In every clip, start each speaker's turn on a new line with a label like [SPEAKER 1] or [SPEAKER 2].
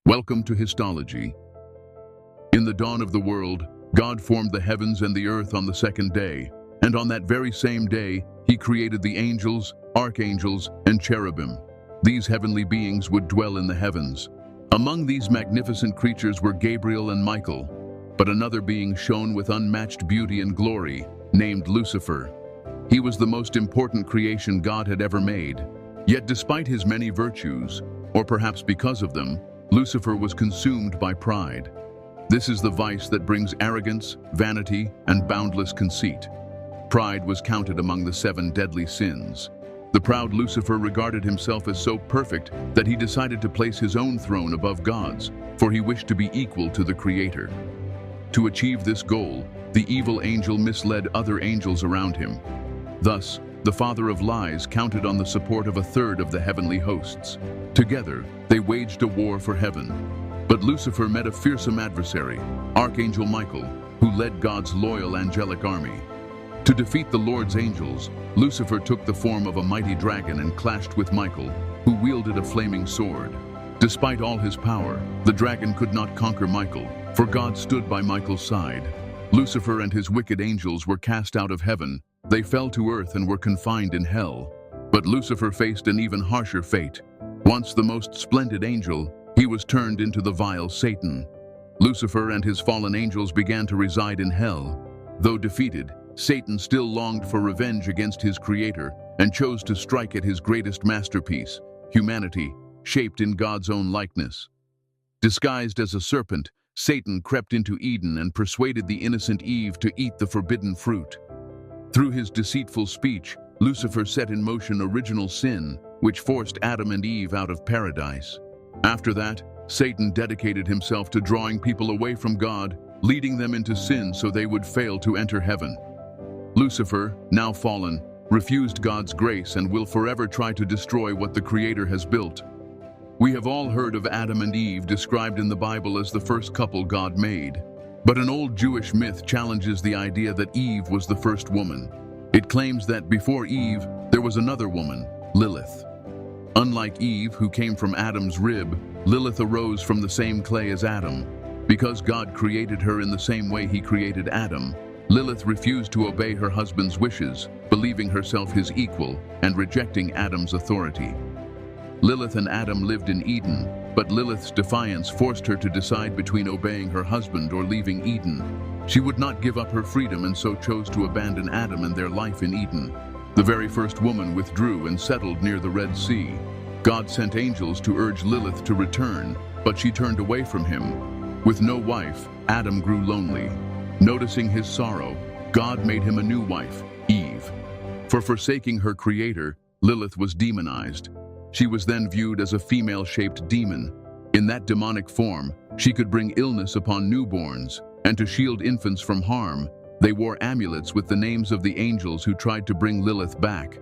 [SPEAKER 1] Welcome to Histology. In the dawn of the world, God formed the heavens and the earth on the second day, and on that very same day, He created the angels, archangels, and cherubim. These heavenly beings would dwell in the heavens. Among these magnificent creatures were Gabriel and Michael, but another being shone with unmatched beauty and glory, named Lucifer. He was the most important creation God had ever made. Yet despite his many virtues, or perhaps because of them, Lucifer was consumed by pride. This is the vice that brings arrogance, vanity, and boundless conceit. Pride was counted among the 7 deadly sins. The proud Lucifer regarded himself as so perfect that he decided to place his own throne above God's, for he wished to be equal to the Creator. To achieve this goal, the evil angel misled other angels around him. Thus, the father of lies counted on the support of 1/3 of the heavenly hosts. Together, they waged a war for heaven. But Lucifer met a fearsome adversary, Archangel Michael, who led God's loyal angelic army. To defeat the Lord's angels, Lucifer took the form of a mighty dragon and clashed with Michael, who wielded a flaming sword. Despite all his power, the dragon could not conquer Michael, for God stood by Michael's side. Lucifer and his wicked angels were cast out of heaven. They fell to earth and were confined in hell. But Lucifer faced an even harsher fate. Once the most splendid angel, he was turned into the vile Satan. Lucifer and his fallen angels began to reside in hell. Though defeated, Satan still longed for revenge against his creator and chose to strike at his greatest masterpiece, humanity, shaped in God's own likeness. Disguised as a serpent, Satan crept into Eden and persuaded the innocent Eve to eat the forbidden fruit. Through his deceitful speech, Lucifer set in motion original sin, which forced Adam and Eve out of paradise. After that, Satan dedicated himself to drawing people away from God, leading them into sin so they would fail to enter heaven. Lucifer, now fallen, refused God's grace and will forever try to destroy what the Creator has built. We have all heard of Adam and Eve described in the Bible as the first couple God made. But an old Jewish myth challenges the idea that Eve was the first woman. It claims that before Eve, there was another woman, Lilith. Unlike Eve, who came from Adam's rib, Lilith arose from the same clay as Adam. Because God created her in the same way He created Adam, Lilith refused to obey her husband's wishes, believing herself his equal and rejecting Adam's authority. Lilith and Adam lived in Eden, but Lilith's defiance forced her to decide between obeying her husband or leaving Eden. She would not give up her freedom and so chose to abandon Adam and their life in Eden. The very first woman withdrew and settled near the Red Sea. God sent angels to urge Lilith to return, but she turned away from him. With no wife, Adam grew lonely. Noticing his sorrow, God made him a new wife, Eve. For forsaking her creator, Lilith was demonized. She was then viewed as a female-shaped demon. In that demonic form, she could bring illness upon newborns, and to shield infants from harm, they wore amulets with the names of the angels who tried to bring Lilith back.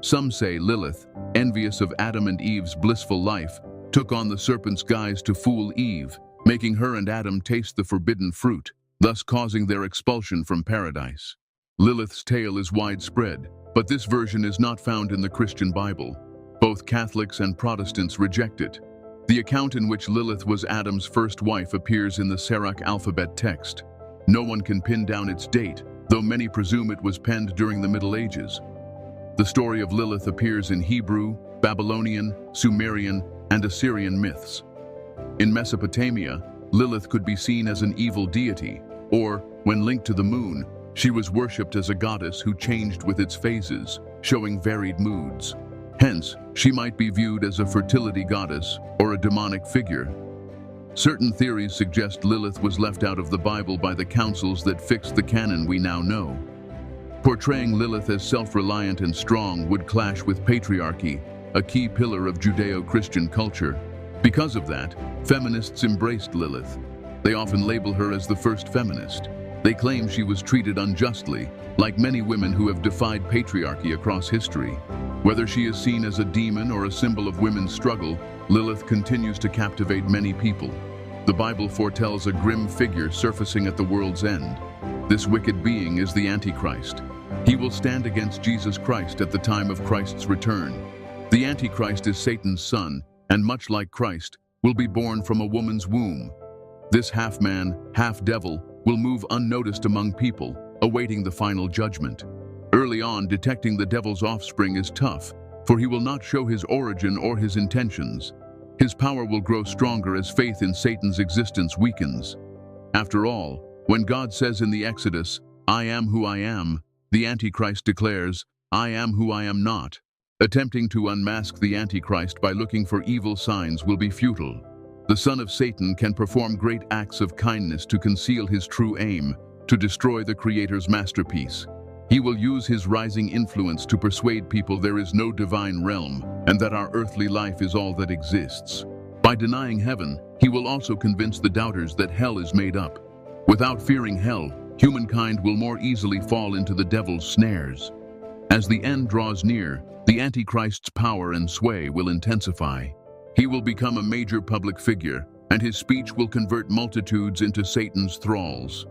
[SPEAKER 1] Some say Lilith, envious of Adam and Eve's blissful life, took on the serpent's guise to fool Eve, making her and Adam taste the forbidden fruit, thus causing their expulsion from paradise. Lilith's tale is widespread, but this version is not found in the Christian Bible. Both Catholics and Protestants reject it. The account in which Lilith was Adam's first wife appears in the Syriac alphabet text. No one can pin down its date, though many presume it was penned during the Middle Ages. The story of Lilith appears in Hebrew, Babylonian, Sumerian, and Assyrian myths. In Mesopotamia, Lilith could be seen as an evil deity, or, when linked to the moon, she was worshipped as a goddess who changed with its phases, showing varied moods. Hence, she might be viewed as a fertility goddess or a demonic figure. Certain theories suggest Lilith was left out of the Bible by the councils that fixed the canon we now know. Portraying Lilith as self-reliant and strong would clash with patriarchy, a key pillar of Judeo Christian culture. Because of that, feminists embraced Lilith. They often label her as the first feminist. They claim she was treated unjustly, like many women who have defied patriarchy across history. Whether she is seen as a demon or a symbol of women's struggle, Lilith continues to captivate many people. The Bible foretells a grim figure surfacing at the world's end. This wicked being is the Antichrist. He will stand against Jesus Christ at the time of Christ's return. The Antichrist is Satan's son, and much like Christ, will be born from a woman's womb. This half-man, half-devil will move unnoticed among people, awaiting the final judgment. Early on, detecting the devil's offspring is tough, for he will not show his origin or his intentions. His power will grow stronger as faith in Satan's existence weakens. After all, when God says in the Exodus, "I am who I am," the Antichrist declares, "I am who I am not." Attempting to unmask the Antichrist by looking for evil signs will be futile. The son of Satan can perform great acts of kindness to conceal his true aim, to destroy the Creator's masterpiece. He will use his rising influence to persuade people there is no divine realm and that our earthly life is all that exists. By denying heaven, he will also convince the doubters that hell is made up. Without fearing hell, humankind will more easily fall into the devil's snares. As the end draws near, the Antichrist's power and sway will intensify. He will become a major public figure, and his speech will convert multitudes into Satan's thralls.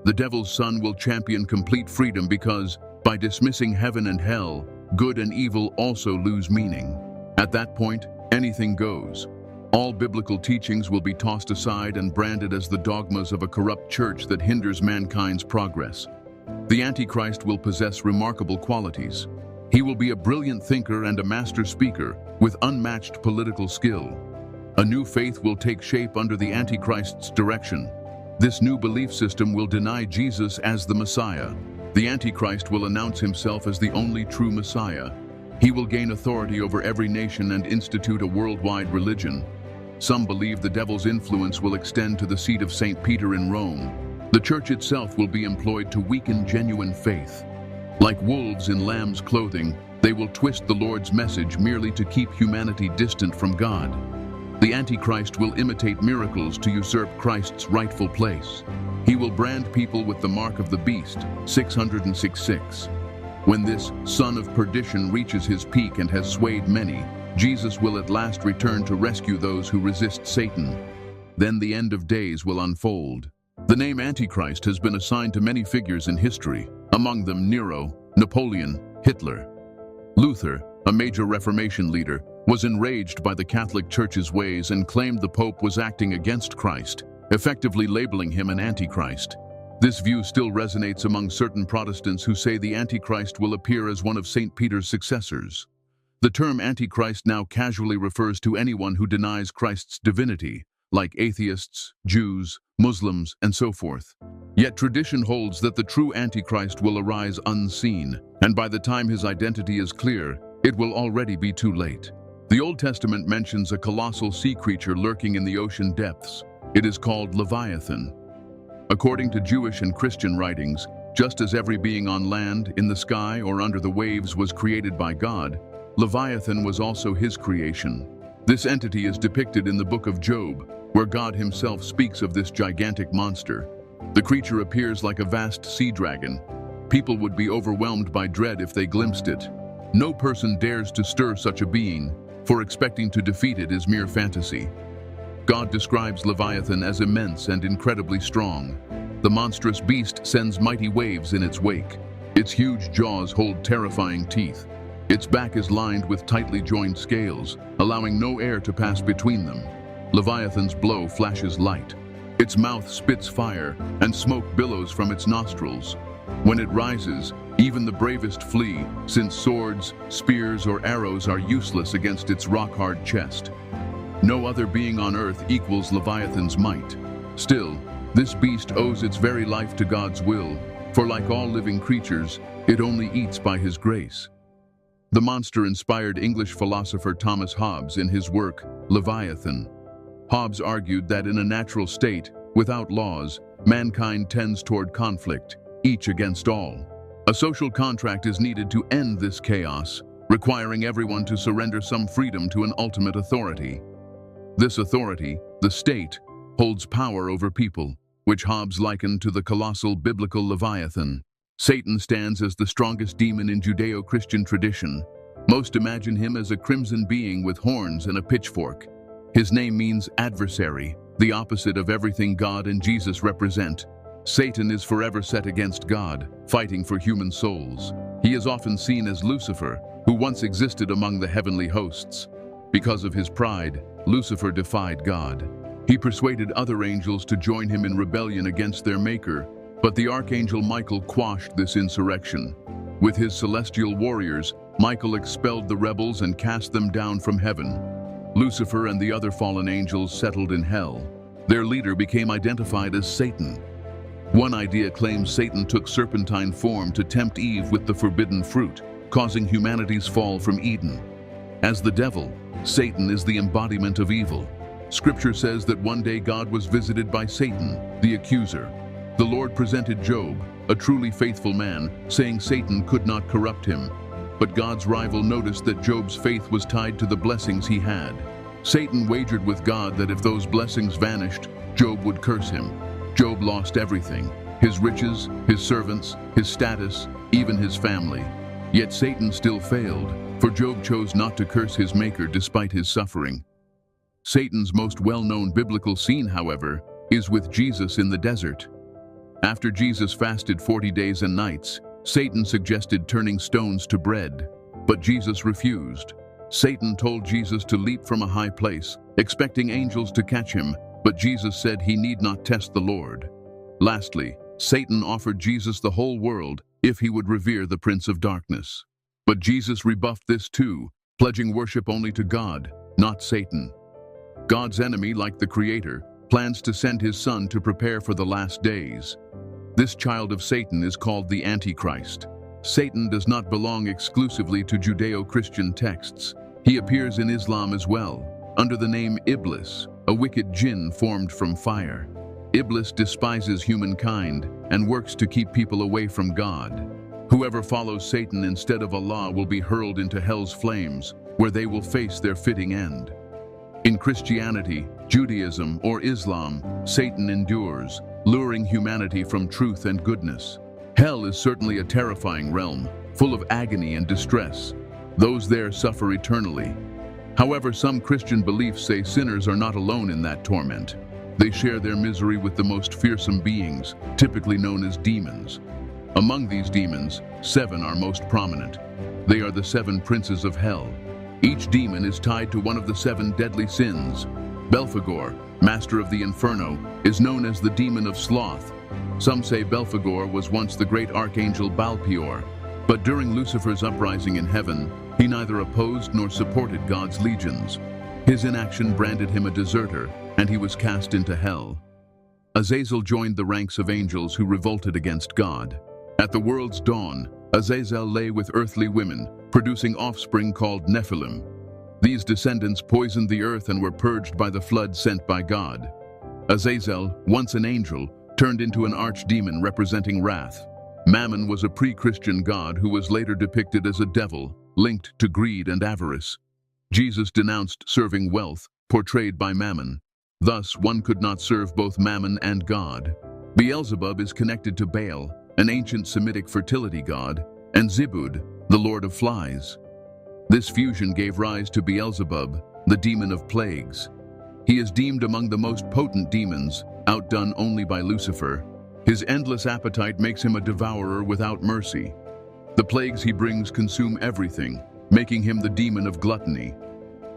[SPEAKER 1] The devil's son will champion complete freedom because, by dismissing heaven and hell, good and evil also lose meaning. At that point, anything goes. All biblical teachings will be tossed aside and branded as the dogmas of a corrupt church that hinders mankind's progress. The Antichrist will possess remarkable qualities. He will be a brilliant thinker and a master speaker with unmatched political skill. A new faith will take shape under the Antichrist's direction. This new belief system will deny Jesus as the Messiah. The Antichrist will announce himself as the only true Messiah. He will gain authority over every nation and institute a worldwide religion. Some believe the devil's influence will extend to the seat of St. Peter in Rome. The church itself will be employed to weaken genuine faith. Like wolves in lamb's clothing, they will twist the Lord's message merely to keep humanity distant from God. The Antichrist will imitate miracles to usurp Christ's rightful place. He will brand people with the mark of the beast, 666. When this son of perdition reaches his peak and has swayed many, Jesus will at last return to rescue those who resist Satan. Then the end of days will unfold. The name Antichrist has been assigned to many figures in history, among them Nero, Napoleon, Hitler. Luther, a major Reformation leader, was enraged by the Catholic Church's ways and claimed the Pope was acting against Christ, effectively labeling him an Antichrist. This view still resonates among certain Protestants who say the Antichrist will appear as one of St. Peter's successors. The term Antichrist now casually refers to anyone who denies Christ's divinity, like atheists, Jews, Muslims, and so forth. Yet tradition holds that the true Antichrist will arise unseen, and by the time his identity is clear, it will already be too late. The Old Testament mentions a colossal sea creature lurking in the ocean depths. It is called Leviathan. According to Jewish and Christian writings, just as every being on land, in the sky, or under the waves was created by God, Leviathan was also his creation. This entity is depicted in the book of Job, where God himself speaks of this gigantic monster. The creature appears like a vast sea dragon. People would be overwhelmed by dread if they glimpsed it. No person dares to stir such a being, for expecting to defeat it is mere fantasy. God describes Leviathan as immense and incredibly strong. The monstrous beast sends mighty waves in its wake. Its huge jaws hold terrifying teeth. Its back is lined with tightly joined scales, allowing no air to pass between them. Leviathan's blow flashes light. Its mouth spits fire, and smoke billows from its nostrils. When it rises, even the bravest flee, since swords, spears, or arrows are useless against its rock-hard chest. No other being on earth equals Leviathan's might. Still, this beast owes its very life to God's will, for like all living creatures, it only eats by his grace. The monster inspired English philosopher Thomas Hobbes in his work, Leviathan. Hobbes argued that in a natural state, without laws, mankind tends toward conflict, each against all. A social contract is needed to end this chaos, requiring everyone to surrender some freedom to an ultimate authority. This authority, the state, holds power over people, which Hobbes likened to the colossal biblical Leviathan. Satan stands as the strongest demon in Judeo Christian tradition. Most imagine him as a crimson being with horns and a pitchfork. His name means adversary, the opposite of everything God and Jesus represent. Satan is forever set against God, fighting for human souls. He is often seen as Lucifer, who once existed among the heavenly hosts. Because of his pride, Lucifer defied God. He persuaded other angels to join him in rebellion against their maker, but the archangel Michael quashed this insurrection. With his celestial warriors, Michael expelled the rebels and cast them down from heaven. Lucifer and the other fallen angels settled in hell. Their leader became identified as Satan. One idea claims Satan took serpentine form to tempt Eve with the forbidden fruit, causing humanity's fall from Eden. As the devil, Satan is the embodiment of evil. Scripture says that one day God was visited by Satan, the accuser. The Lord presented Job, a truly faithful man, saying Satan could not corrupt him. But God's rival noticed that Job's faith was tied to the blessings he had. Satan wagered with God that if those blessings vanished, Job would curse him. Job lost everything: his riches, his servants, his status, even his family. Yet Satan still failed, for Job chose not to curse his maker despite his suffering. Satan's most well-known biblical scene, however, is with Jesus in the desert. After Jesus fasted 40 days and nights, Satan suggested turning stones to bread, but Jesus refused. Satan told Jesus to leap from a high place, expecting angels to catch him, but Jesus said he need not test the Lord. Lastly, Satan offered Jesus the whole world if he would revere the Prince of Darkness. But Jesus rebuffed this too, pledging worship only to God, not Satan. God's enemy, like the Creator, plans to send his Son to prepare for the last days. This child of Satan is called the Antichrist. Satan does not belong exclusively to Judeo Christian texts. He appears in Islam as well, under the name Iblis, a wicked jinn formed from fire. Iblis despises humankind and works to keep people away from God. Whoever follows Satan instead of Allah will be hurled into hell's flames, where they will face their fitting end. In Christianity, Judaism, or Islam, Satan endures, luring humanity from truth and goodness. Hell is certainly a terrifying realm, full of agony and distress. Those there suffer eternally. However, some Christian beliefs say sinners are not alone in that torment. They share their misery with the most fearsome beings, typically known as demons. Among these demons, 7 are most prominent. They are the 7 princes of hell. Each demon is tied to one of the 7 deadly sins. Belphegor, master of the Inferno, is known as the demon of sloth. Some say Belphegor was once the great archangel Balpeor, but during Lucifer's uprising in heaven, he neither opposed nor supported God's legions. His inaction branded him a deserter, and he was cast into hell. Azazel joined the ranks of angels who revolted against God. At the world's dawn, Azazel lay with earthly women, producing offspring called Nephilim. These descendants poisoned the earth and were purged by the flood sent by God. Azazel, once an angel, turned into an archdemon representing wrath. Mammon was a pre-Christian god who was later depicted as a devil, linked to greed and avarice. Jesus denounced serving wealth, portrayed by Mammon. Thus, one could not serve both Mammon and God. Beelzebub is connected to Baal, an ancient Semitic fertility god, and Zebud, the lord of flies. This fusion gave rise to Beelzebub, the demon of plagues. He is deemed among the most potent demons, outdone only by Lucifer. His endless appetite makes him a devourer without mercy. The plagues he brings consume everything, making him the demon of gluttony.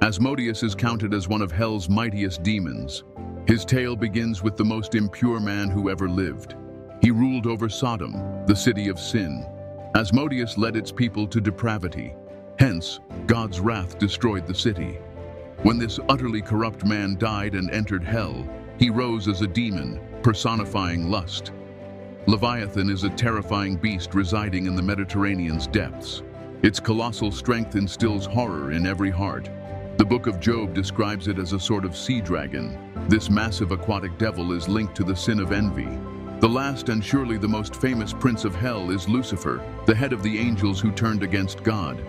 [SPEAKER 1] Asmodeus is counted as one of hell's mightiest demons. His tale begins with the most impure man who ever lived. He ruled over Sodom, the city of sin. Asmodeus led its people to depravity. Hence, God's wrath destroyed the city. When this utterly corrupt man died and entered hell, he rose as a demon, personifying lust. Leviathan is a terrifying beast residing in the Mediterranean's depths. Its colossal strength instills horror in every heart. The book of Job describes it as a sort of sea dragon. This massive aquatic devil is linked to the sin of envy. The last and surely the most famous prince of hell is Lucifer, the head of the angels who turned against God.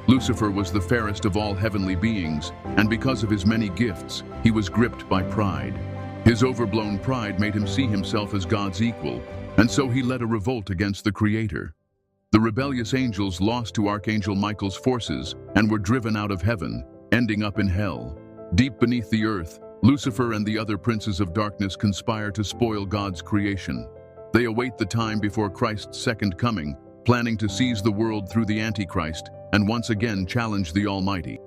[SPEAKER 1] Lucifer was the fairest of all heavenly beings, and because of his many gifts, he was gripped by pride. His overblown pride made him see himself as God's equal, and so he led a revolt against the Creator. The rebellious angels lost to Archangel Michael's forces and were driven out of heaven, ending up in hell. Deep beneath the earth, Lucifer and the other princes of darkness conspire to spoil God's creation. They await the time before Christ's second coming, planning to seize the world through the Antichrist and once again challenge the Almighty.